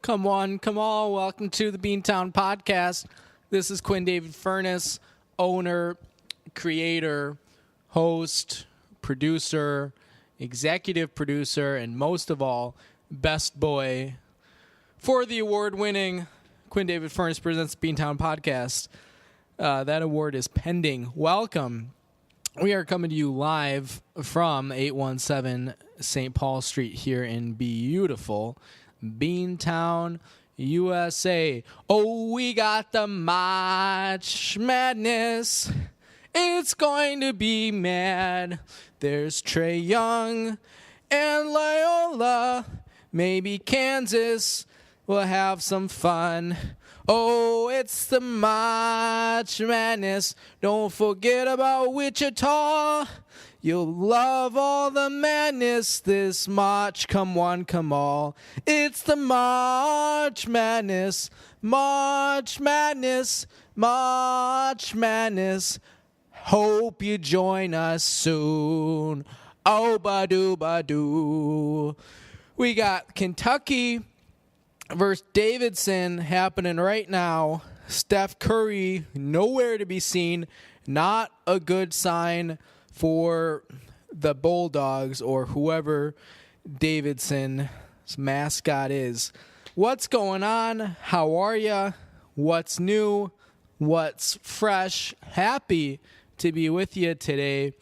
Come on, come all. Welcome to the Beantown podcast. This is Quinn David Furness, owner, creator, host, producer, executive producer, and most of all, best boy for the award-winning Quinn David Furness Presents Beantown podcast. That award is pending. Welcome. We are coming to you live from 817 St. Paul Street here in beautiful Beantown, USA. Oh, we got the March Madness. It's going to be mad. There's Trae Young and Loyola. Maybe Kansas will have some fun. Oh, it's the March Madness. Don't forget about Wichita. You'll love all the madness this March. Come one, come all. It's the March Madness. March Madness. March Madness. Hope you join us soon. Oh, ba-doo, ba-doo. We got Kentucky versus Davidson happening right now. Steph Curry nowhere to be seen. Not a good sign for the Bulldogs or whoever Davidson's mascot is. What's going on? How are ya? What's new? What's fresh? Happy to be with you today.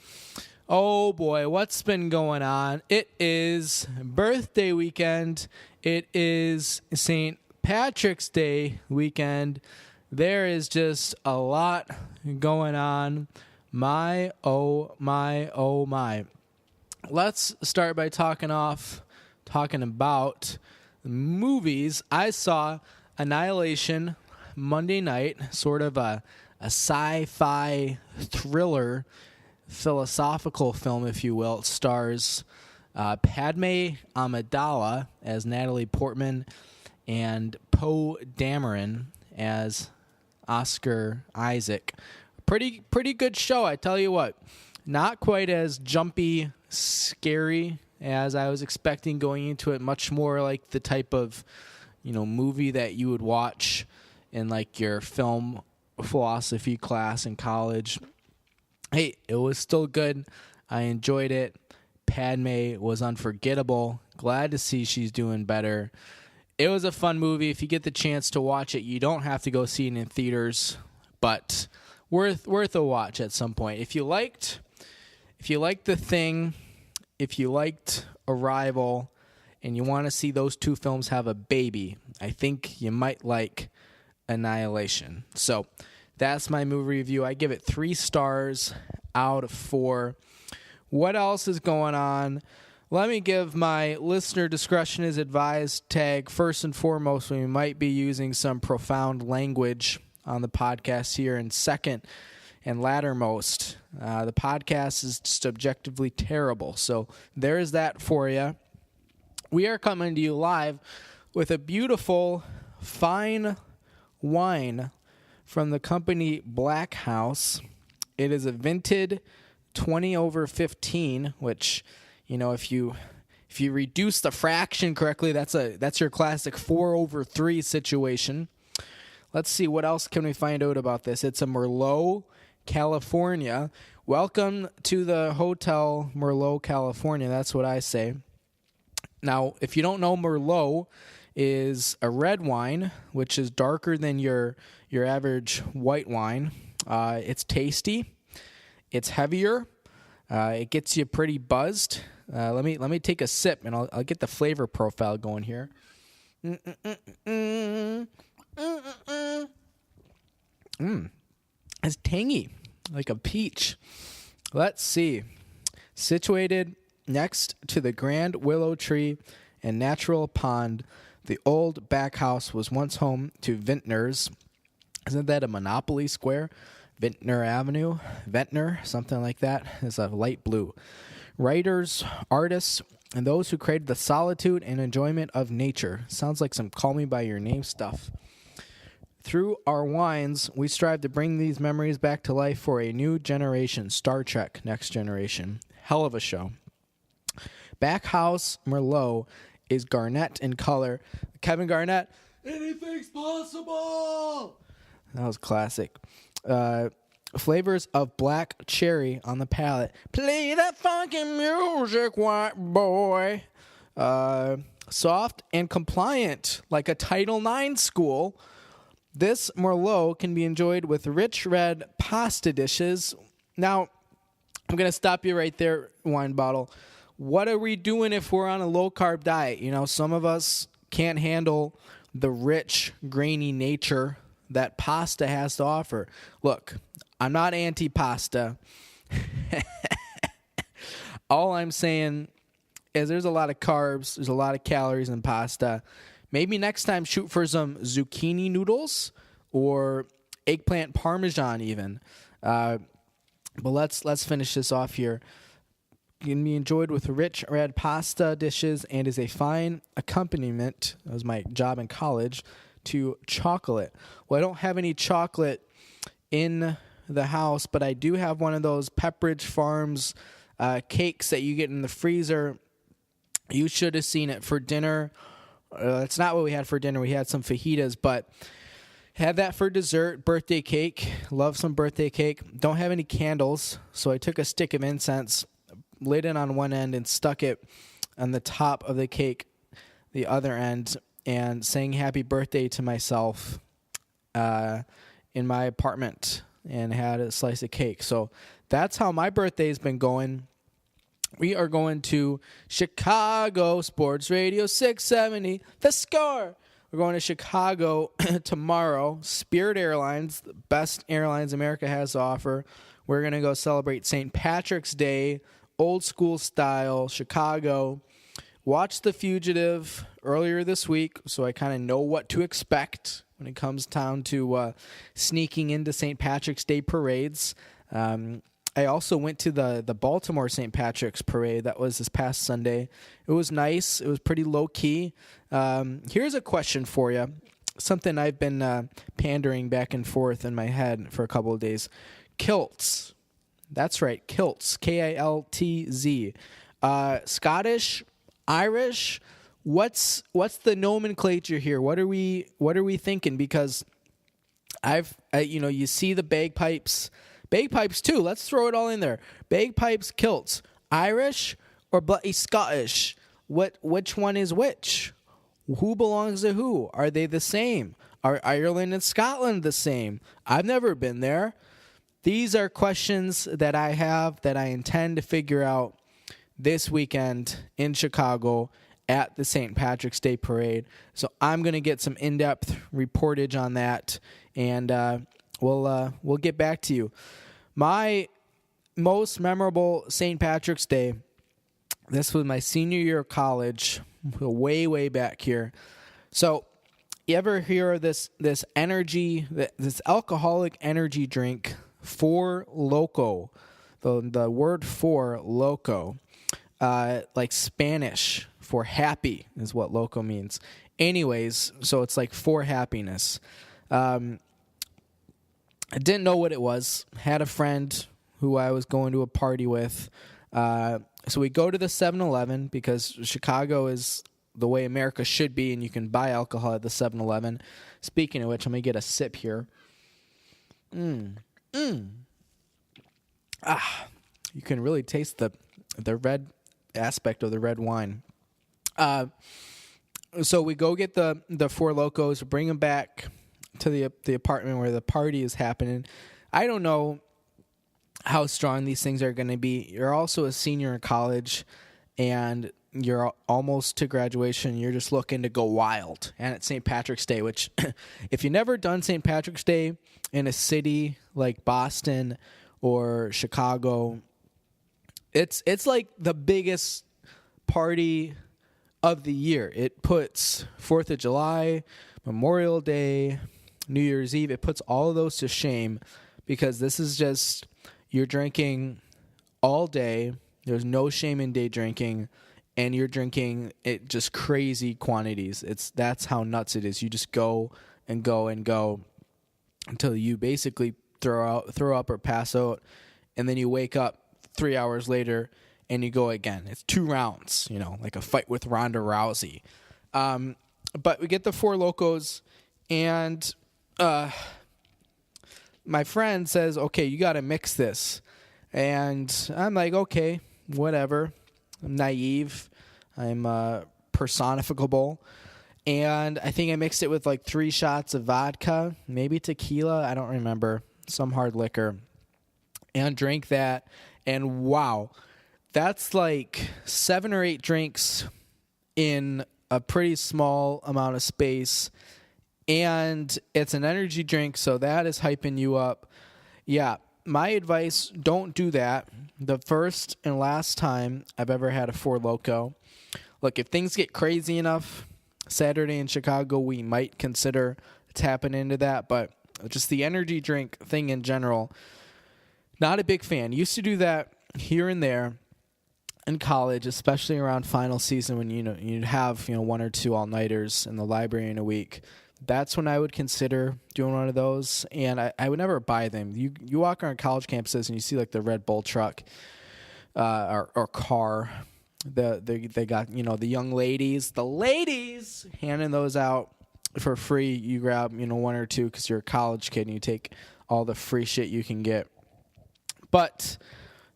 Oh boy, what's been going on? It is birthday weekend. It is St. Patrick's Day weekend. There is just a lot going on. My, oh my, oh my. Let's start by talking about movies. I saw Annihilation Monday night, sort of a sci-fi thriller, philosophical film, if you will. It stars Padme Amidala as Natalie Portman and Poe Dameron as Oscar Isaac. Pretty good show, I tell you what. Not quite as jumpy, scary as I was expecting going into it. Much more like the type of, movie that you would watch in like your film philosophy class in college. Hey, it was still good. I enjoyed it. Padme was unforgettable. Glad to see she's doing better. It was a fun movie. If you get the chance to watch it, you don't have to go see it in theaters, but worth a watch at some point. If you liked The Thing, if you liked Arrival, and you want to see those two films have a baby, I think you might like Annihilation. So that's my movie review. I give it 3 stars out of 4. What else is going on? Let me give my listener discretion is advised tag. First and foremost, we might be using some profound language on the podcast here. And second and lattermost, the podcast is just objectively terrible. So there is that for you. We are coming to you live with a beautiful, fine wine from the company Black House. It is a vintage 20 over 15, which, if you reduce the fraction correctly, that's your classic 4 over 3 situation. Let's see, what else can we find out about this? It's a Merlot, California. Welcome to the Hotel Merlot, California. That's what I say. Now, if you don't know, Merlot is a red wine, which is darker than your average white wine. It's tasty. It's heavier. It gets you pretty buzzed. Let me take a sip, and I'll get the flavor profile going here. It's tangy, like a peach. Let's see. Situated next to the grand willow tree and natural pond, the old back house was once home to vintners. Isn't that a Monopoly Square? Vintner Avenue? Ventnor? Something like that. It's a light blue. Writers, artists, and those who created the solitude and enjoyment of nature. Sounds like some Call Me By Your Name stuff. Through our wines, we strive to bring these memories back to life for a new generation. Star Trek Next Generation. Hell of a show. Backhouse Merlot is garnet in color. Kevin Garnett, anything's possible. That was classic. Flavors of black cherry on the palate. Play that fucking music, white boy. Soft and compliant, like a Title IX school. This Merlot can be enjoyed with rich red pasta dishes. Now, I'm going to stop you right there, wine bottle. What are we doing if we're on a low-carb diet? You know, some of us can't handle the rich, grainy nature that pasta has to offer. Look, I'm not anti-pasta. All I'm saying is there's a lot of carbs, there's a lot of calories in pasta. Maybe next time shoot for some zucchini noodles or eggplant parmesan even. But let's finish this off here. Can be enjoyed with rich red pasta dishes and is a fine accompaniment, that was my job in college, to chocolate. Well, I don't have any chocolate in the house, but I do have one of those Pepperidge Farms cakes that you get in the freezer. You should have seen it for dinner. It's not what we had for dinner. We had some fajitas, but had that for dessert. Birthday cake. Love some birthday cake. Don't have any candles, so I took a stick of incense, lit it on one end, and stuck it on the top of the cake, the other end, and sang happy birthday to myself in my apartment and had a slice of cake. So that's how my birthday's been going. We are going to Chicago Sports Radio 670, The Score. We're going to Chicago tomorrow. Spirit Airlines, the best airlines America has to offer. We're going to go celebrate St. Patrick's Day, old school style, Chicago. Watched The Fugitive earlier this week, so I kind of know what to expect when it comes down to sneaking into St. Patrick's Day parades. I also went to the Baltimore St. Patrick's Parade. That was this past Sunday. It was nice. It was pretty low-key. Here's a question for you, something I've been pandering back and forth in my head for a couple of days. Kilts. That's right, kilts. K-I-L-T-Z. Scottish, Irish. What's the nomenclature here? What are we thinking? Because you see the bagpipes. Bagpipes too. Let's throw it all in there. Bagpipes, kilts, Irish or bloody Scottish. Which one is which? Who belongs to who? Are they the same? Are Ireland and Scotland the same? I've never been there. These are questions that I have that I intend to figure out this weekend in Chicago at the St. Patrick's Day Parade. So I'm going to get some in-depth reportage on that, and we'll get back to you. My most memorable St. Patrick's Day, this was my senior year of college, way back here. So you ever hear of this energy, this alcoholic energy drink, Four Loko? The word Four Loko, like Spanish for happy is what loco means. Anyways, so it's like for happiness. I didn't know what it was. Had a friend who I was going to a party with. So we go to the 7-Eleven because Chicago is the way America should be, and you can buy alcohol at the 7-Eleven. Speaking of which, I'm going to get a sip here. You can really taste the red aspect of the red wine. So we go get the Four Lokos, bring them back to the apartment where the party is happening. I don't know how strong these things are going to be. You're also a senior in college, and you're almost to graduation. You're just looking to go wild. And it's St. Patrick's Day, which if you've never done St. Patrick's Day in a city like Boston or Chicago, it's like the biggest party of the year. It puts 4th of July, Memorial Day, New Year's Eve, it puts all of those to shame because this is just, you're drinking all day. There's no shame in day drinking, and you're drinking it just crazy quantities. That's how nuts it is. You just go and go and go until you basically throw up or pass out, and then you wake up 3 hours later and you go again. It's 2 rounds, like a fight with Ronda Rousey. But we get the Four Lokos, and my friend says, okay, you got to mix this. And I'm like, okay, whatever. I'm naive. I'm personificable. And I think I mixed it with like 3 shots of vodka, maybe tequila. I don't remember. Some hard liquor. And drank that. And wow, that's like 7 or 8 drinks in a pretty small amount of space. And it's an energy drink, so that is hyping you up. Yeah, my advice, don't do that. The first and last time I've ever had a Four Loko. Look, if things get crazy enough, Saturday in Chicago, we might consider tapping into that. But just the energy drink thing in general, not a big fan. Used to do that here and there in college, especially around final season when you'd have 1 or 2 all-nighters in the library in a week. That's when I would consider doing one of those, and I would never buy them. You walk around college campuses and you see like the Red Bull truck or car. They got the young ladies, handing those out for free. You grab 1 or 2 because you're a college kid and you take all the free shit you can get. But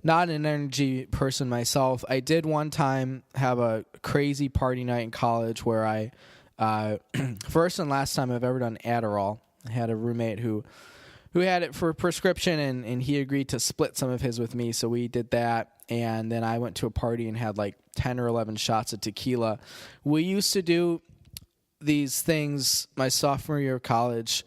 not an energy person myself. I did one time have a crazy party night in college where I first and last time I've ever done Adderall. I had a roommate who had it for prescription, and he agreed to split some of his with me, so we did that. And then I went to a party and had like 10 or 11 shots of tequila. We used to do these things my sophomore year of college,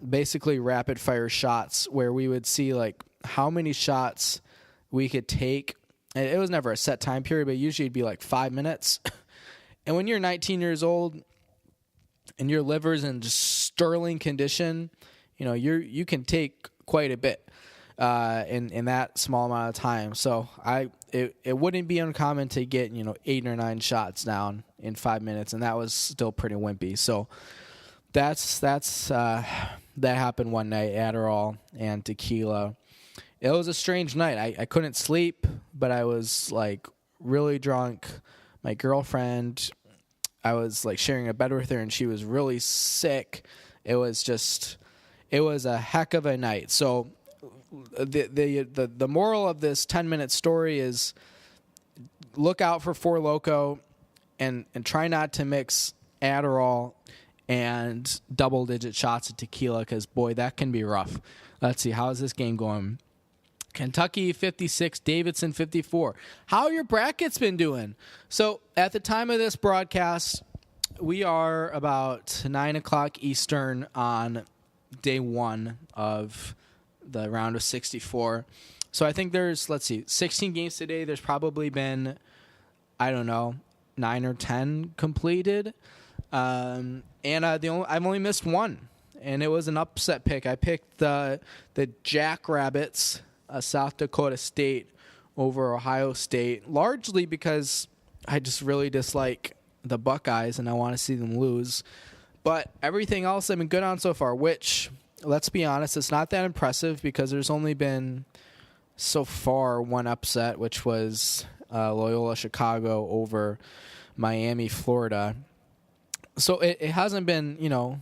basically rapid fire shots, where we would see like how many shots we could take. And it was never a set time period, but usually it'd be like 5 minutes. And when you're 19 years old and your liver's in just sterling condition, you can take quite a bit in that small amount of time. So it wouldn't be uncommon to get 8 or 9 shots down in 5 minutes, and that was still pretty wimpy. So that happened one night, Adderall and tequila. It was a strange night. I couldn't sleep, but I was like really drunk. My girlfriend, I was like sharing a bed with her, and she was really sick. It was a heck of a night. So the moral of this 10-minute story is look out for Four Loko and try not to mix Adderall and double-digit shots of tequila, because, boy, that can be rough. Let's see, how is this game going? Kentucky 56, Davidson 54. How your brackets been doing? So at the time of this broadcast, we are about 9 o'clock Eastern on day 1 of the round of 64. So I think there's, 16 games today. There's probably been, 9 or 10 completed. I've only missed one, and it was an upset pick. I picked the Jackrabbits, South Dakota State, over Ohio State, largely because I just really dislike the Buckeyes and I want to see them lose. But everything else I've been good on so far, which, let's be honest, it's not that impressive because there's only been so far one upset, which was Loyola Chicago over Miami, Florida. So it hasn't been,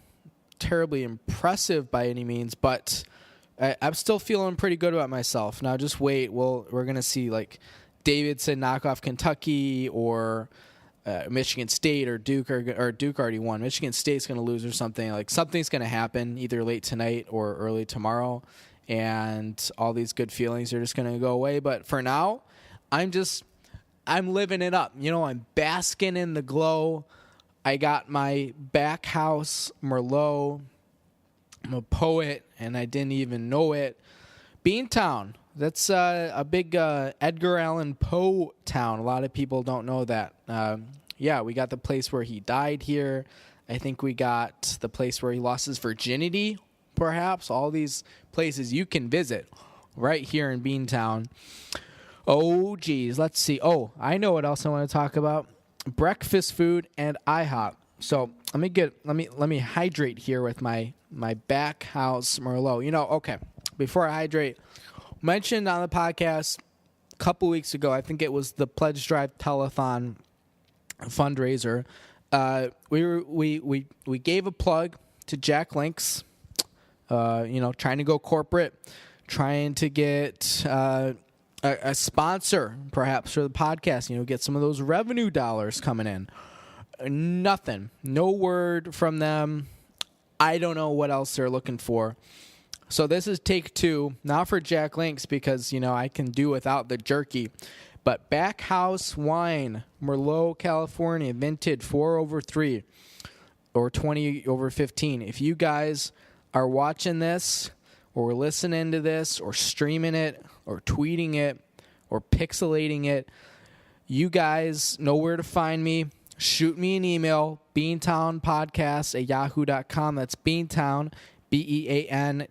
terribly impressive by any means, but I'm still feeling pretty good about myself. Now just wait. We're going to see like Davidson knock off Kentucky or Michigan State or Duke, or Duke already won. Michigan State's going to lose or something. Like something's going to happen either late tonight or early tomorrow, and all these good feelings are just going to go away. But for now, I'm living it up. I'm basking in the glow. I got my back house Merlot. I'm a poet, and I didn't even know it. Beantown, that's a big Edgar Allan Poe town. A lot of people don't know that. We got the place where he died here. I think we got the place where he lost his virginity, perhaps. All these places you can visit right here in Beantown. Oh, geez, let's see. Oh, I know what else I want to talk about. Breakfast food and IHOP. So let me hydrate here with my back house Merlot. Okay, before I hydrate, mentioned on the podcast a couple weeks ago, I think it was the Pledge Drive Telethon fundraiser. We gave a plug to Jack Links, trying to go corporate, trying to get a sponsor perhaps for the podcast, get some of those revenue dollars coming in. Nothing. No word from them. I don't know what else they're looking for. So this is take 2, not for Jack Links because, I can do without the jerky. But Backhouse Wine, Merlot, California, Vintage 4/3 or 20/15. If you guys are watching this or listening to this or streaming it or tweeting it or pixelating it, you guys know where to find me. Shoot me an email, beantownpodcast@yahoo.com. That's Beantown, BEANTOWN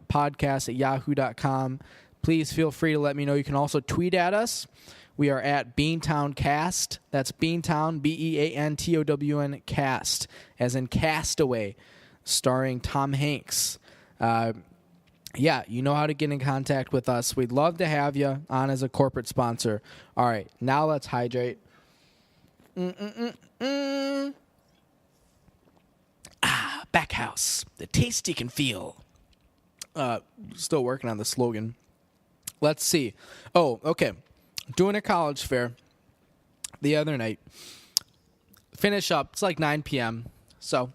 podcast@yahoo.com. Please feel free to let me know. You can also tweet at us. We are at BeantownCast. That's Beantown, BEANTOWN cast, as in Castaway, starring Tom Hanks. You know how to get in contact with us. We'd love to have you on as a corporate sponsor. All right, now let's hydrate. Backhouse, the taste you can feel. Still working on the slogan. Let's see. Oh, okay. Doing a college fair the other night. Finish up. It's like 9 p.m. So,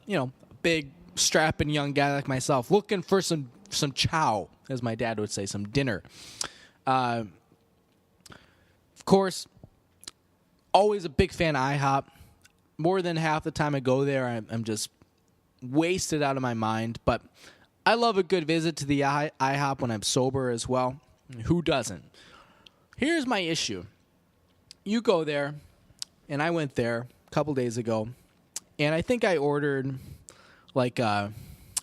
big, strapping young guy like myself looking for some chow, as my dad would say, some dinner. Of course, always a big fan of IHOP. More than half the time I go there, I'm just wasted out of my mind. But I love a good visit to the IHOP when I'm sober as well. Who doesn't? Here's my issue. You go there, and I went there a couple days ago, and I think I ordered, I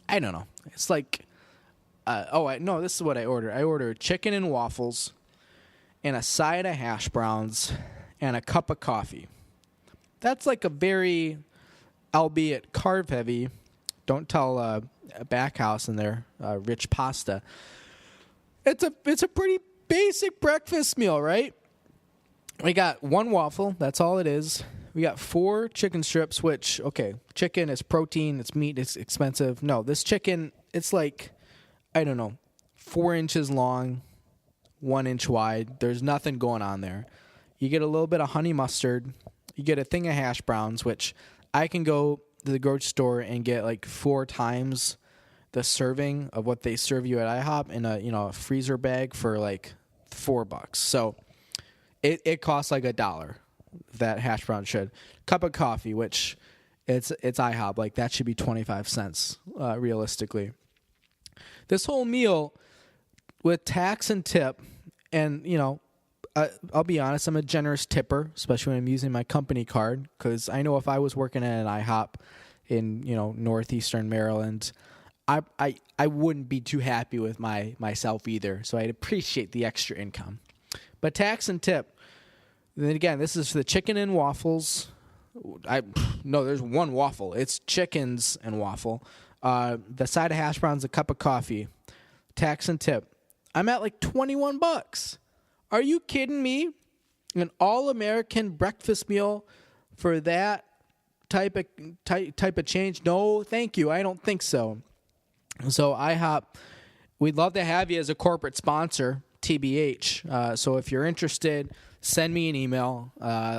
don't know. It's like, this is what I ordered. I ordered chicken and waffles and a side of hash browns and a cup of coffee. That's like a very, albeit carb-heavy, don't tell a Backhouse in there, rich pasta. It's a pretty basic breakfast meal, right? We got one waffle. That's all it is. We got 4 chicken strips, which, okay, chicken is protein. It's meat. It's expensive. No, this chicken, it's like, 4 inches long, 1 inch wide. There's nothing going on there. You get a little bit of honey mustard. You get a thing of hash browns, which I can go to the grocery store and get 4 times the serving of what they serve you at IHOP in a freezer bag for $4. So it costs $1. That hash brown should. Cup of coffee, which it's IHOP, that should be 25 cents realistically. This whole meal with tax and tip, and I'll be honest, I'm a generous tipper, especially when I'm using my company card, because I know if I was working at an IHOP in northeastern Maryland, I wouldn't be too happy with myself either, so I'd appreciate the extra income. But tax and tip, then again, this is for the chicken and waffles. No, there's one waffle. It's chickens and waffle. The side of hash browns, a cup of coffee. Tax and tip. I'm at $21. Are you kidding me? An all-American breakfast meal for that type of change? No, thank you. I don't think so. So IHOP, we'd love to have you as a corporate sponsor, TBH. So if you're interested, send me an email.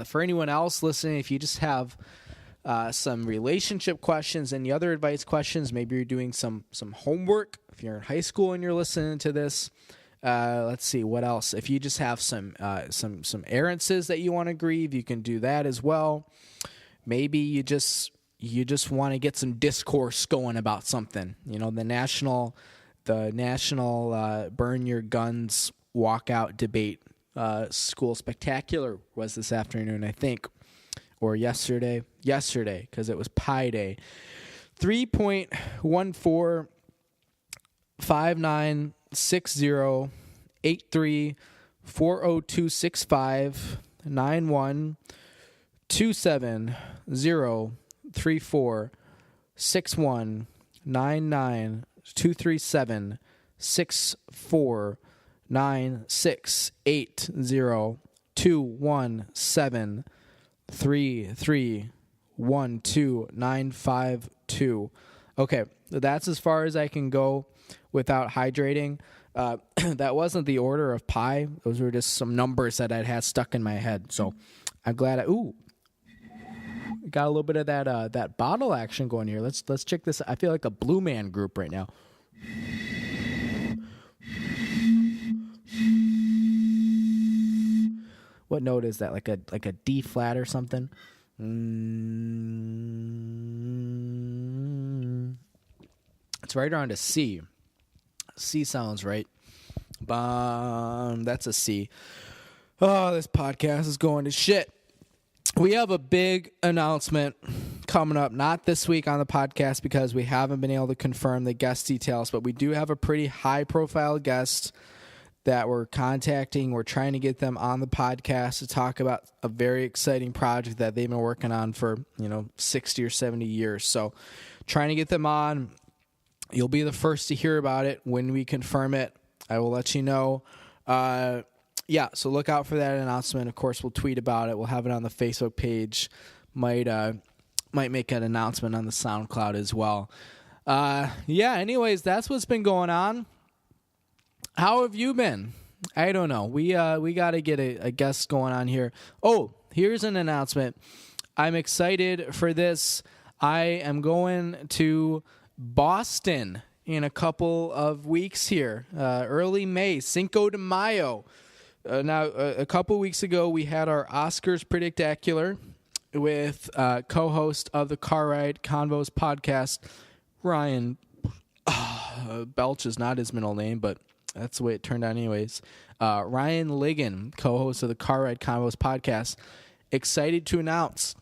For anyone else listening, if you just have some relationship questions, any other advice questions, maybe you're doing some homework. If you're in high school and you're listening to this, let's see what else. If you just have some errances that you want to grieve, you can do that as well. Maybe you just want to get some discourse going about something. The national burn your guns walkout debate school spectacular was this afternoon, I think, or yesterday, because it was Pi Day. 3.1459608340270461992376423764 96802173312 Okay, that's as far as I can go without hydrating. That wasn't the order of pi. Those were just some numbers that I'd had stuck in my head. So I'm glad got a little bit of that bottle action going here. Let's check this. I feel like a Blue Man Group right now. What note is that? Like a D flat or something? It's right around a C. C sounds right. That's a C. Oh, this podcast is going to shit. We have a big announcement coming up, not this week on the podcast because we haven't been able to confirm the guest details, but we do have a pretty high-profile guest that we're contacting. We're trying to get them on the podcast to talk about a very exciting project that they've been working on for, 60 or 70 years. So trying to get them on. You'll be the first to hear about it when we confirm it. I will let you know. So look out for that announcement. Of course, we'll tweet about it. We'll have it on the Facebook page. Might make an announcement on the SoundCloud as well. Anyways, that's what's been going on. How have you been? I don't know. We got to get a guest going on here. Oh, here's an announcement. I'm excited for this. I am going to Boston in a couple of weeks here. Early May, Cinco de Mayo. Now, a couple weeks ago, we had our Oscars Predictacular with co-host of the Car Ride Convos podcast, Ryan. Belch is not his middle name, but that's the way it turned out anyways. Ryan Ligon, co-host of the Car Ride Convos podcast. Excited to announce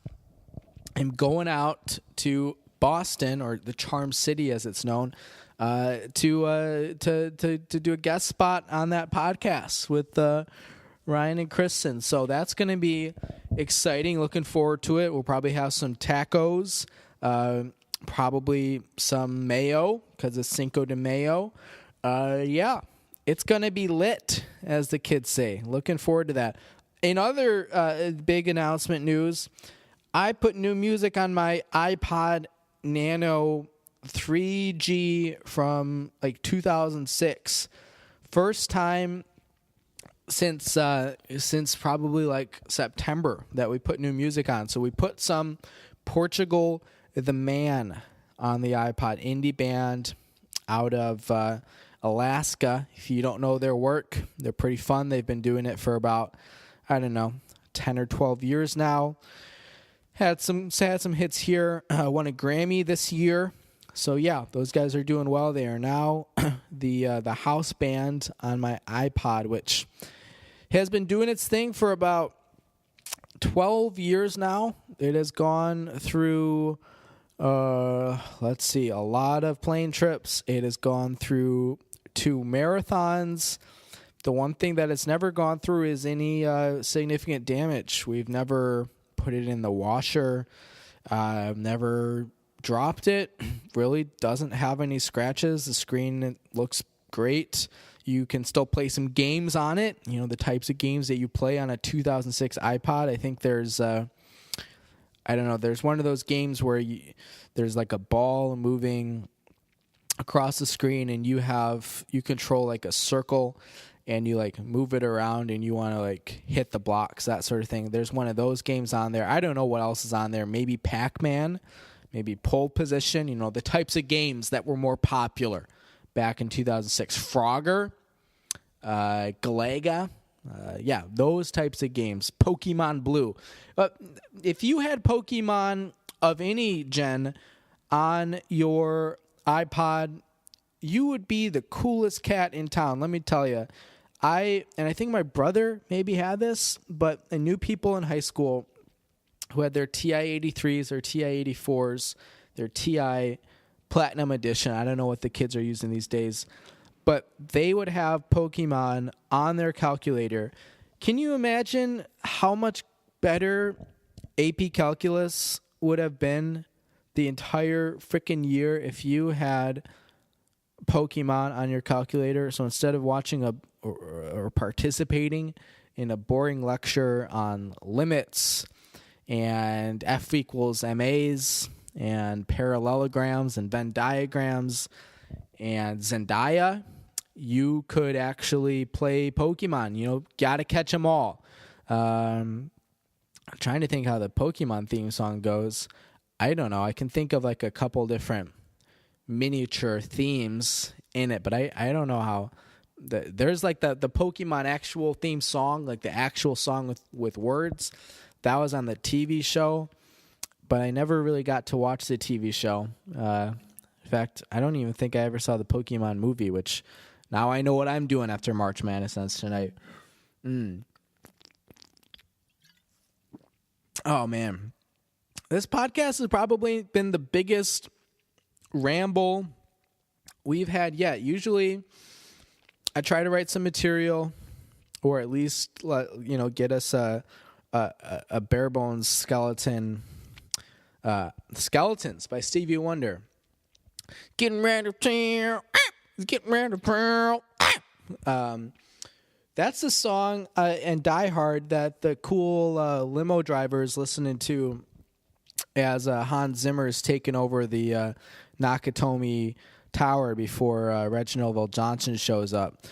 I'm going out to Boston, or the Charm City as it's known, to do a guest spot on that podcast with Ryan and Kristen. So that's going to be exciting. Looking forward to it. We'll probably have some tacos, probably some mayo because it's Cinco de Mayo. It's going to be lit, as the kids say. Looking forward to that. In other big announcement news, I put new music on my iPod Nano 3G from like 2006. First time since probably like September that we put new music on. So we put some Portugal the Man on the iPod, indie band out of Alaska. If you don't know their work, they're pretty fun. They've been doing it for about, 10 or 12 years now. Had some hits here. Won a Grammy this year. So yeah, those guys are doing well. They are now the house band on my iPod, which has been doing its thing for about 12 years now. It has gone through a lot of plane trips. It has gone through 2 marathons. The one thing that it's never gone through is any significant damage. We've never put it in the washer. Never dropped it. Really doesn't have any scratches. The screen looks great. You can still play some games on it. The types of games that you play on a 2006 iPod. I think there's there's one of those games where there's like a ball moving across the screen and you control like a circle and you like move it around and you want to like hit the blocks, that sort of thing. There's one of those games on there. I don't know what else is on there. Maybe Pac-Man, maybe Pole Position, the types of games that were more popular back in 2006. Frogger, Galaga, those types of games. Pokemon Blue. If you had Pokemon of any gen on your iPod, you would be the coolest cat in town. Let me tell you. I think my brother maybe had this, but I knew people in high school who had their TI-83s or TI-84s, their TI Platinum Edition. I don't know what the kids are using these days, but they would have Pokemon on their calculator. Can you imagine how much better AP Calculus would have been the entire freaking year if you had Pokemon on your calculator? So instead of watching or participating in a boring lecture on limits and F equals MAs and parallelograms and Venn diagrams and Zendaya, you could actually play Pokemon. You know, gotta catch them all. I'm trying to think how the Pokemon theme song goes. I don't know. I can think of like a couple different miniature themes in it, but I don't know how. There's like the Pokemon actual theme song, like the actual song with words. That was on the TV show, but I never really got to watch the TV show. In fact, I don't even think I ever saw the Pokemon movie, which now I know what I'm doing after March Madness ends tonight. Oh, man. This podcast has probably been the biggest ramble we've had yet. Usually, I try to write some material, or at least get us a bare bones skeleton. Skeletons by Stevie Wonder. Getting ready to pearl. That's the song and Die Hard that the cool limo driver is listening to as Hans Zimmer is taking over the Nakatomi Tower before Reginald VelJohnson shows up.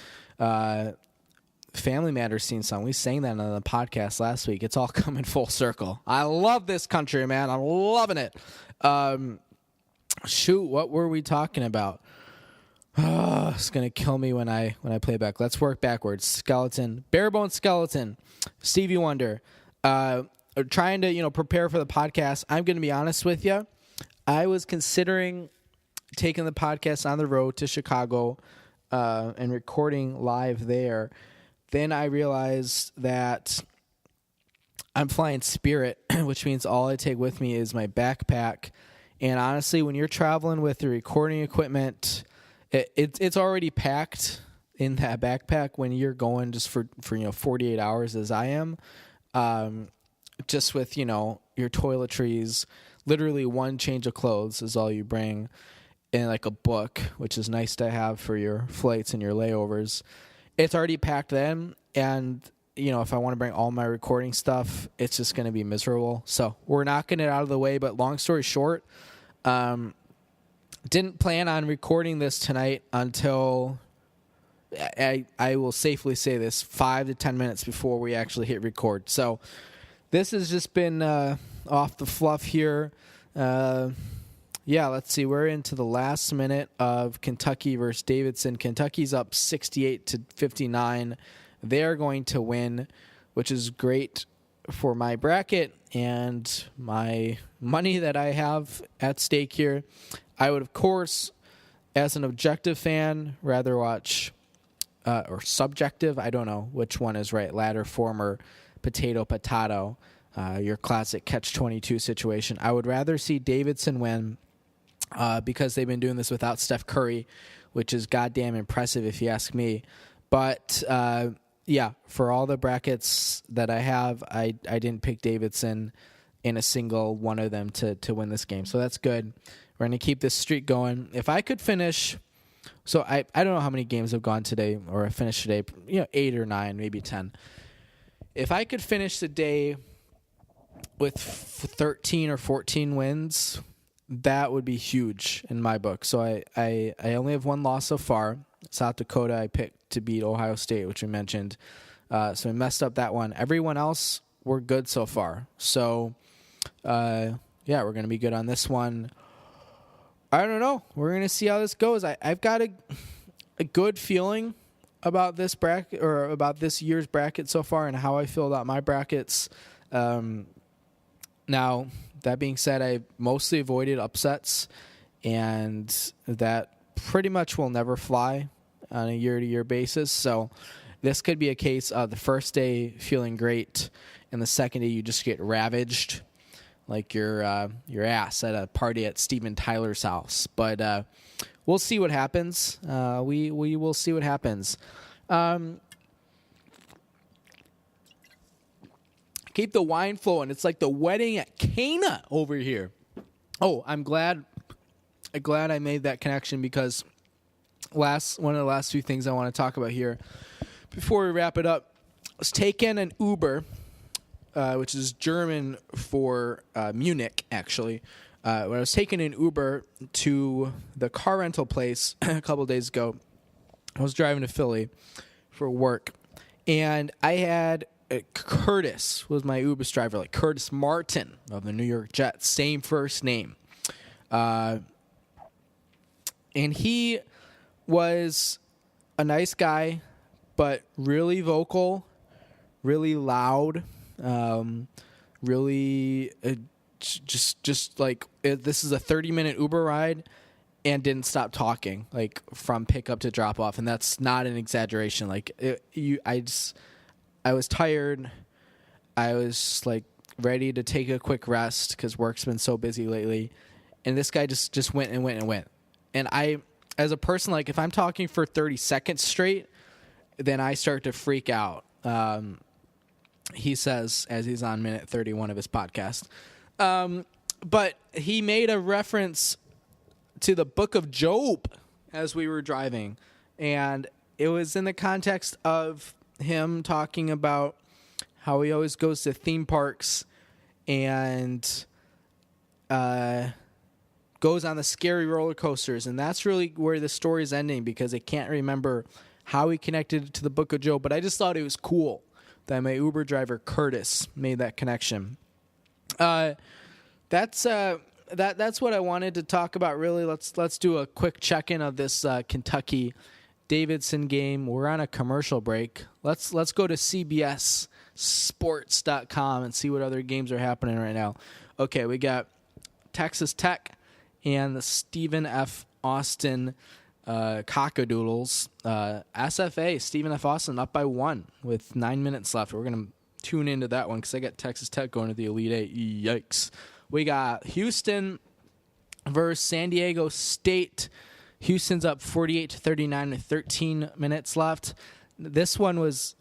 Family Matters theme song. We sang that on the podcast last week. It's all coming full circle. I love this country, man. I'm loving it. Shoot, what were we talking about? It's gonna kill me when I play back. Let's work backwards. Skeleton, barebone skeleton. Stevie Wonder. Trying to prepare for the podcast. I'm gonna be honest with you. I was considering taking the podcast on the road to Chicago and recording live there. Then I realized that I'm flying Spirit, which means all I take with me is my backpack. And honestly, when you're traveling with the recording equipment, it's already packed in that backpack when you're going just for 48 hours as I am. Just with, your toiletries, literally one change of clothes is all you bring, and like a book, which is nice to have for your flights and your layovers. It's already packed then, and if I want to bring all my recording stuff, it's just going to be miserable. So we're knocking it out of the way, but long story short, didn't plan on recording this tonight until I will safely say this 5 to 10 minutes before we actually hit record. So this has just been off the fluff here. Let's see. We're into the last minute of Kentucky versus Davidson. Kentucky's up 68-59. They're going to win, which is great for my bracket and my money that I have at stake here. I would, of course, as an objective fan, rather watch, or subjective, I don't know which one is right, latter, former, potato, your classic catch-22 situation. I would rather see Davidson win because they've been doing this without Steph Curry, which is goddamn impressive if you ask me. But, for all the brackets that I have, I didn't pick Davidson in a single one of them to win this game. So that's good. We're going to keep this streak going. If I could finish, so I don't know how many games have gone today, or I finished today, 8 or 9, maybe 10. If I could finish the day with 13 or 14 wins, that would be huge in my book. So I only have one loss so far. South Dakota I picked to beat Ohio State, which we mentioned. So I messed up that one. Everyone else, we're good so far. So, we're going to be good on this one. I don't know. We're going to see how this goes. I've got a good feeling about this bracket, or about this year's bracket so far, and how I feel about my brackets. Now, that being said, I mostly avoided upsets, and that pretty much will never fly on a year-to-year basis. So this could be a case of the first day feeling great, and the second day you just get ravaged like your ass at a party at Steven Tyler's house. But we'll see what happens. We will see what happens. Keep the wine flowing. It's like the wedding at Cana over here. Oh, I'm glad I made that connection, because one of the last few things I want to talk about here before we wrap it up, I was taking an Uber, which is German for Munich, actually. When I was taking an Uber to the car rental place a couple days ago, I was driving to Philly for work, and I had Curtis was my Uber driver, like Curtis Martin of the New York Jets, same first name. And he was a nice guy, but really vocal, really loud, really just like this is a 30-minute Uber ride, and didn't stop talking like from pickup to drop off, and that's not an exaggeration. Like I was tired. I was like ready to take a quick rest because work's been so busy lately, and this guy just went and went and went. And I, as a person, like if I'm talking for 30 seconds straight, then I start to freak out. He says as he's on minute 31 of his podcast. But he made a reference to the book of Job as we were driving. And it was in the context of him talking about how he always goes to theme parks and goes on the scary roller coasters. And that's really where the story is ending, because I can't remember how he connected it to the book of Job. But I just thought it was cool that my Uber driver, Curtis, made that connection. That's what I wanted to talk about, really. Let's do a quick check-in of this Kentucky Davidson game. We're on a commercial break. Let's go to CBSSports.com and see what other games are happening right now. Okay, we got Texas Tech and the Stephen F. Austin Cockadoodles. SFA, Stephen F. Austin up by 1 with 9 minutes left. We're going to tune into that one because I got Texas Tech going to the Elite Eight. Yikes. We got Houston versus San Diego State. Houston's up 48-39 with 13 minutes left. This one was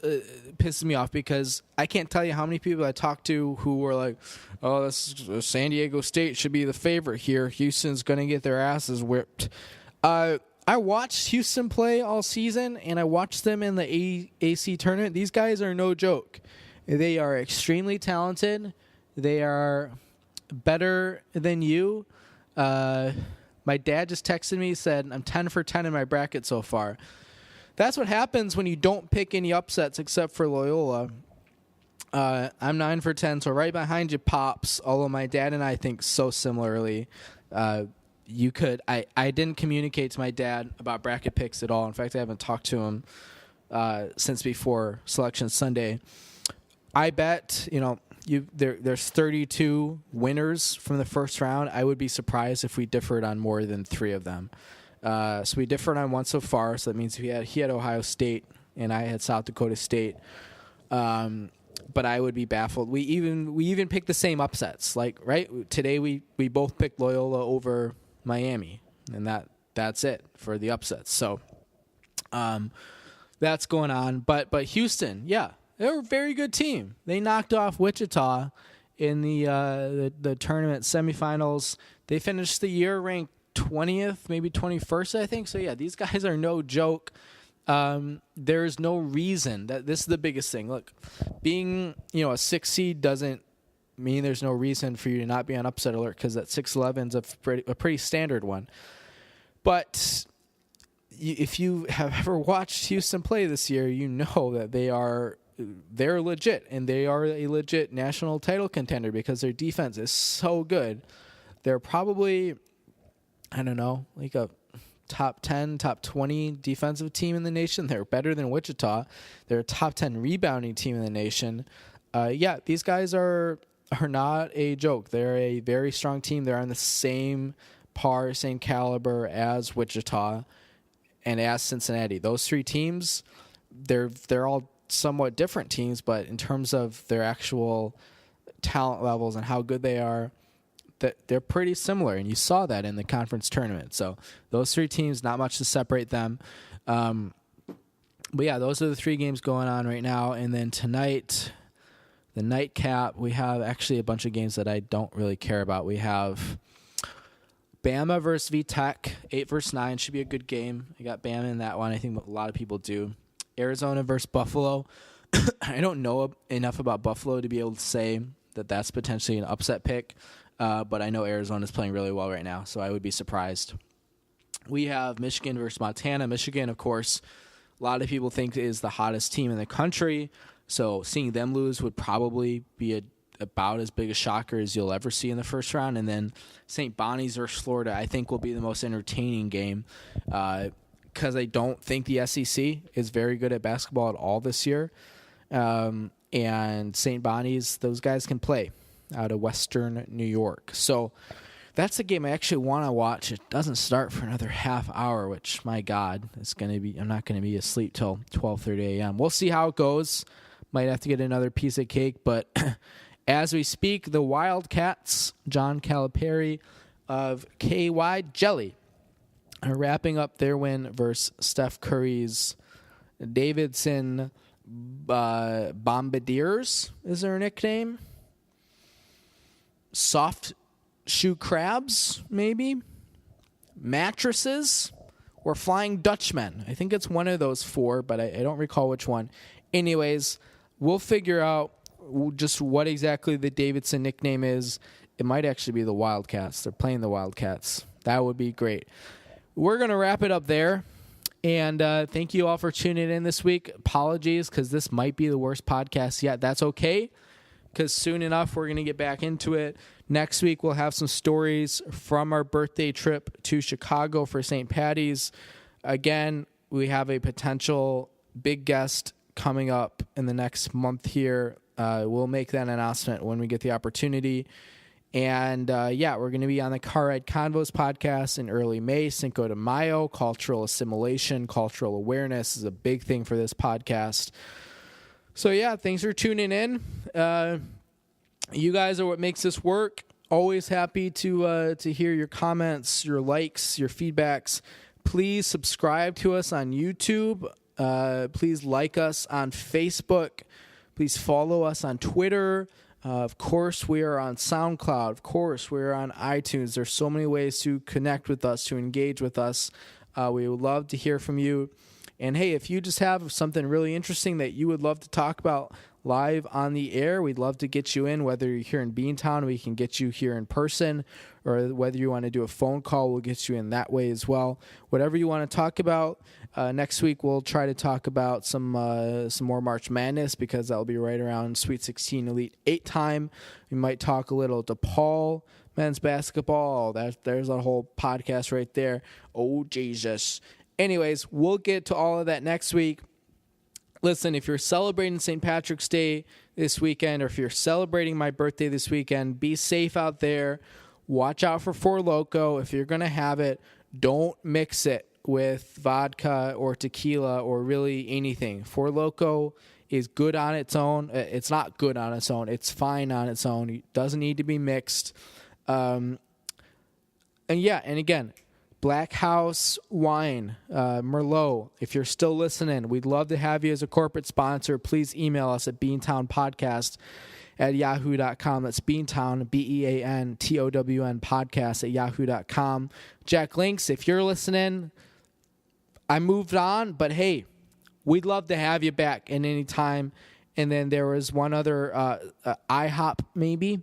pissing me off because I can't tell you how many people I talked to who were like, oh, San Diego State should be the favorite here. Houston's going to get their asses whipped. I watched Houston play all season, and I watched them in the AC tournament. These guys are no joke. They are extremely talented. They are better than you. My dad just texted me, said, I'm 10 for 10 in my bracket so far. That's what happens when you don't pick any upsets except for Loyola. I'm 9 for 10, so right behind you, Pops, although my dad and I think so similarly. I didn't communicate to my dad about bracket picks at all. In fact, I haven't talked to him since before Selection Sunday. I bet, there's 32 winners from the first round. I would be surprised if we differed on more than 3 of them. So we differed on 1 so far. So that means he had Ohio State and I had South Dakota State. But I would be baffled. We even picked the same upsets. Like right today, we both picked Loyola over Miami, and that's it for the upsets. So that's going on. But Houston, yeah. They're a very good team. They knocked off Wichita in the tournament semifinals. They finished the year ranked 20th, maybe 21st, I think. So, yeah, these guys are no joke. There's no reason that this is the biggest thing. Look, being a 6 seed doesn't mean there's no reason for you to not be on upset alert, because that 6-11 is a pretty standard one. But if you have ever watched Houston play this year, you know that they're legit, and they are a legit national title contender because their defense is so good. They're probably, I don't know, like a top 10, top 20 defensive team in the nation. They're better than Wichita. They're a top 10 rebounding team in the nation. These guys are not a joke. They're a very strong team. They're on the same caliber as Wichita and as Cincinnati. Those 3 teams, they're all somewhat different teams, but in terms of their actual talent levels and how good they are, that they're pretty similar, and you saw that in the conference tournament. So those 3 teams, not much to separate them. But yeah, those are the 3 games going on right now. And then tonight, the nightcap, we have actually a bunch of games that I don't really care about. We have Bama versus VTech, 8 versus 9, should be a good game. I got Bama in that one. I think a lot of people do. Arizona versus Buffalo. I don't know enough about Buffalo to be able to say that that's potentially an upset pick, but I know Arizona's playing really well right now, so I would be surprised. We have Michigan versus Montana. Michigan, of course, a lot of people think is the hottest team in the country, so seeing them lose would probably be about as big a shocker as you'll ever see in the first round. And then St. Bonnie's versus Florida, I think, will be the most entertaining game because I don't think the SEC is very good at basketball at all this year. And St. Bonnie's, those guys can play out of Western New York. So that's a game I actually want to watch. It doesn't start for another half hour, which, my God, I'm not going to be asleep till 12:30 a.m. We'll see how it goes. Might have to get another piece of cake, but as we speak, the Wildcats, John Calipari of KY Jelly, are wrapping up their win versus Steph Curry's Davidson Bombardiers, is their nickname? Soft shoe crabs, maybe? Mattresses? Or Flying Dutchmen. I think it's one of those four, but I don't recall which one. Anyways, we'll figure out just what exactly the Davidson nickname is. It might actually be the Wildcats. They're playing the Wildcats. That would be great. We're going to wrap it up there. And thank you all for tuning in this week. Apologies, because this might be the worst podcast yet. That's okay, because soon enough we're going to get back into it. Next week we'll have some stories from our birthday trip to Chicago for St. Patty's. Again, we have a potential big guest coming up in the next month here. We'll make that announcement when we get the opportunity. And, we're going to be on the Car Ride Convos podcast in early May, Cinco de Mayo. Cultural assimilation, cultural awareness is a big thing for this podcast. So, thanks for tuning in. You guys are what makes this work. Always happy to hear your comments, your likes, your feedbacks. Please subscribe to us on YouTube. Please like us on Facebook. Please follow us on Twitter. Of course, we are on SoundCloud. Of course, we are on iTunes. There's so many ways to connect with us, to engage with us. We would love to hear from you. And, hey, if you just have something really interesting that you would love to talk about live on the air, we'd love to get you in. Whether you're here in Beantown, we can get you here in person, or whether you want to do a phone call, we'll get you in that way as well. Whatever you want to talk about. Next week, we'll try to talk about some more March Madness, because that'll be right around Sweet 16 Elite 8 time. We might talk a little DePaul men's basketball. There's a whole podcast right there. Oh, Jesus. Anyways, we'll get to all of that next week. Listen, if you're celebrating St. Patrick's Day this weekend, or if you're celebrating my birthday this weekend, be safe out there. Watch out for Four Loko. If you're going to have it, don't mix it with vodka or tequila or really anything. Four Loko is good on its own. It's not good on its own. It's fine on its own. It doesn't need to be mixed. And again, Black House Wine, Merlot. If you're still listening, we'd love to have you as a corporate sponsor. Please email us at beantownpodcast@yahoo.com. That's Beantown, BEANTOWN podcast@yahoo.com. Jack Links, if you're listening, I moved on, but hey, we'd love to have you back at any time. And then there was one other, IHOP maybe.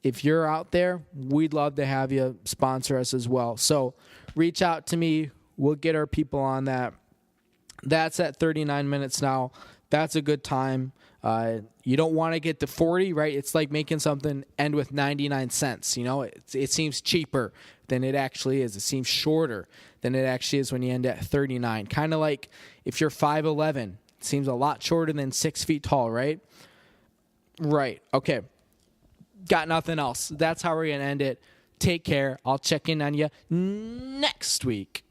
If you're out there, we'd love to have you sponsor us as well. So reach out to me. We'll get our people on that. That's at 39 minutes now. That's a good time. You don't want to get to 40, right? It's like making something end with 99 cents. You know, it seems cheaper than it actually is. It seems shorter than it actually is when you end at 39. Kind of like if you're 5'11", it seems a lot shorter than 6 feet tall, right? Right. Okay. Got nothing else. That's how we're going to end it. Take care. I'll check in on you next week.